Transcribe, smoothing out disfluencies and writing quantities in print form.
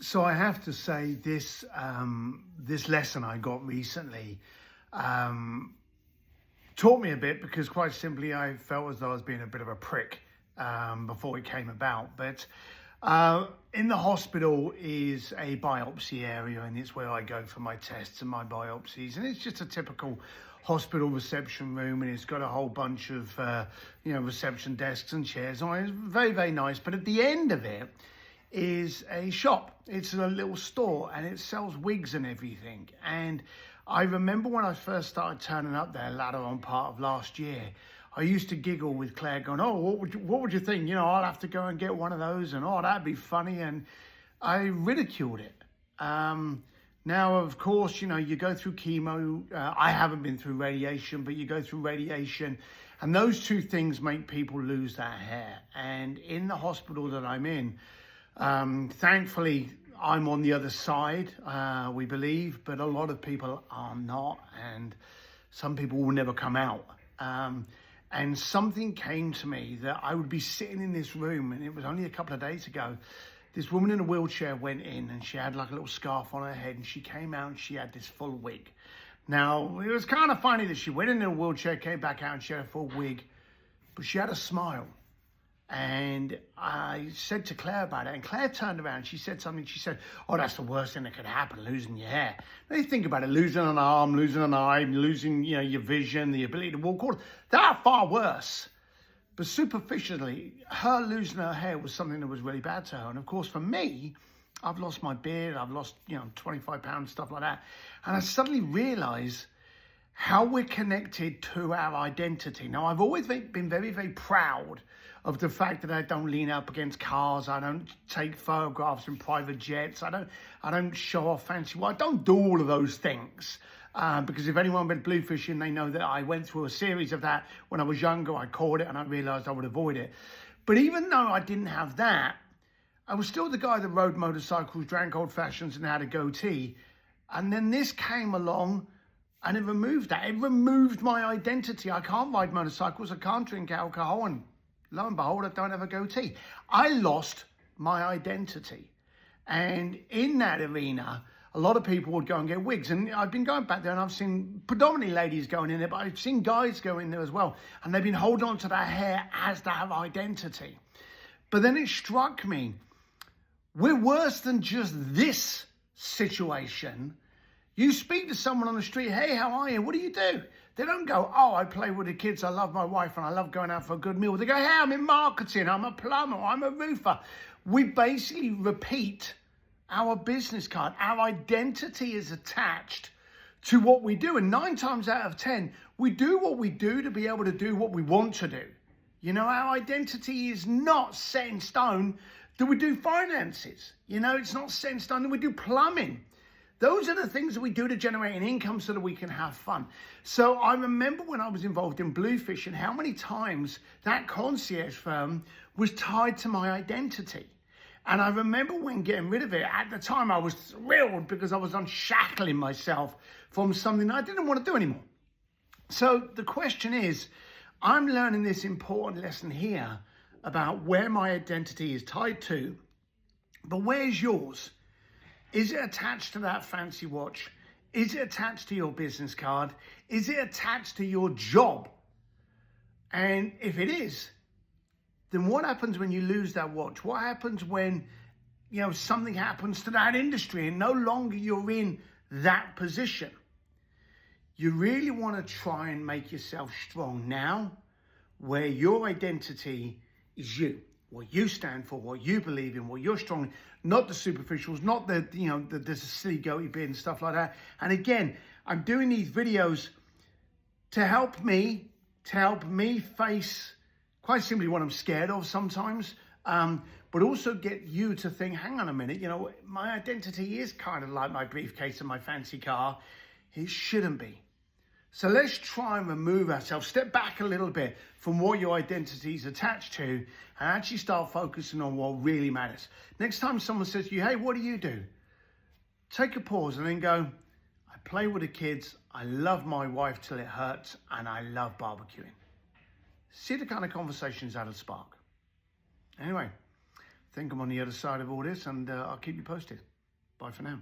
So I have to say this lesson I got recently taught me a bit, because quite simply I felt as though I was being a bit of a prick before it came about. But in the hospital is a biopsy area, and it's where I go for my tests and my biopsies. And it's just a typical hospital reception room, and it's got a whole bunch of reception desks and chairs. And it's very, very nice. But at the end of it is a shop. It's a little store, and it sells wigs and everything. And I remember when I first started turning up there latter on part of last year, I used to giggle with Claire going, oh, what would you think? I'll have to go and get one of those, and oh, that'd be funny. And I ridiculed it. Now, of course, you go through chemo. I haven't been through radiation, but you go through radiation, and those two things make people lose their hair. And in the hospital that I'm in, thankfully, I'm on the other side, we believe, but a lot of people are not, and some people will never come out. And something came to me that I would be sitting in this room, and it was only a couple of days ago. This woman in a wheelchair went in, and she had like a little scarf on her head, and she came out and she had this full wig. Now, it was kind of funny that she went in a wheelchair, came back out, and she had a full wig, but she had a smile. And I said to Claire about it, and Claire turned around, she said something, she said, oh, that's the worst thing that could happen, losing your hair. Now you think about it, losing an arm, losing an eye, losing your vision, the ability to walk, that are far worse. But superficially, her losing her hair was something that was really bad to her. And of course, for me, I've lost my beard, I've lost 25 pounds, stuff like that. And I suddenly realized how we're connected to our identity. Now, I've always been very, very proud of the fact that I don't lean up against cars. I don't take photographs in private jets. I don't show off fancy. Well, I don't do all of those things. Because if anyone went blue fishing, they know that I went through a series of that when I was younger. I caught it and I realized I would avoid it. But even though I didn't have that, I was still the guy that rode motorcycles, drank old fashions, and had a goatee. And then this came along, and it removed that. It removed my identity. I can't ride motorcycles. I can't drink alcohol. And lo and behold, I don't have a goatee. I lost my identity. And in that arena, a lot of people would go and get wigs. And I've been going back there, and I've seen predominantly ladies going in there, but I've seen guys go in there as well. And they've been holding on to their hair as their identity. But then it struck me, we're worse than just this situation. You speak to someone on the street, hey, how are you? What do you do? They don't go, oh, I play with the kids, I love my wife, and I love going out for a good meal. They go, hey, I'm in marketing, I'm a plumber, I'm a roofer. We basically repeat our business card. Our identity is attached to what we do. And 9 times out of 10, we do what we do to be able to do what we want to do. Our identity is not set in stone that we do finances. It's not set in stone that we do plumbing. Those are the things that we do to generate an income so that we can have fun. So I remember when I was involved in Bluefish and how many times that concierge firm was tied to my identity. And I remember when getting rid of it, at the time I was thrilled because I was unshackling myself from something I didn't want to do anymore. So the question is, I'm learning this important lesson here about where my identity is tied to, but where's yours? Is it attached to that fancy watch? Is it attached to your business card? Is it attached to your job? And if it is, then what happens when you lose that watch? What happens when, something happens to that industry and no longer you're in that position? You really want to try and make yourself strong now, where your identity is you. What you stand for, what you believe in, what you're strong in, not the superficials, not the silly goatee beard and stuff like that. And again, I'm doing these videos to help me face quite simply what I'm scared of sometimes, but also get you to think, hang on a minute, my identity is kind of like my briefcase and my fancy car. It shouldn't be. So let's try and remove ourselves, step back a little bit from what your identity is attached to, and actually start focusing on what really matters. Next time someone says to you, hey, what do you do? Take a pause and then go, I play with the kids, I love my wife till it hurts, and I love barbecuing. See the kind of conversations that'll spark. Anyway, think I'm on the other side of all this, and I'll keep you posted. Bye for now.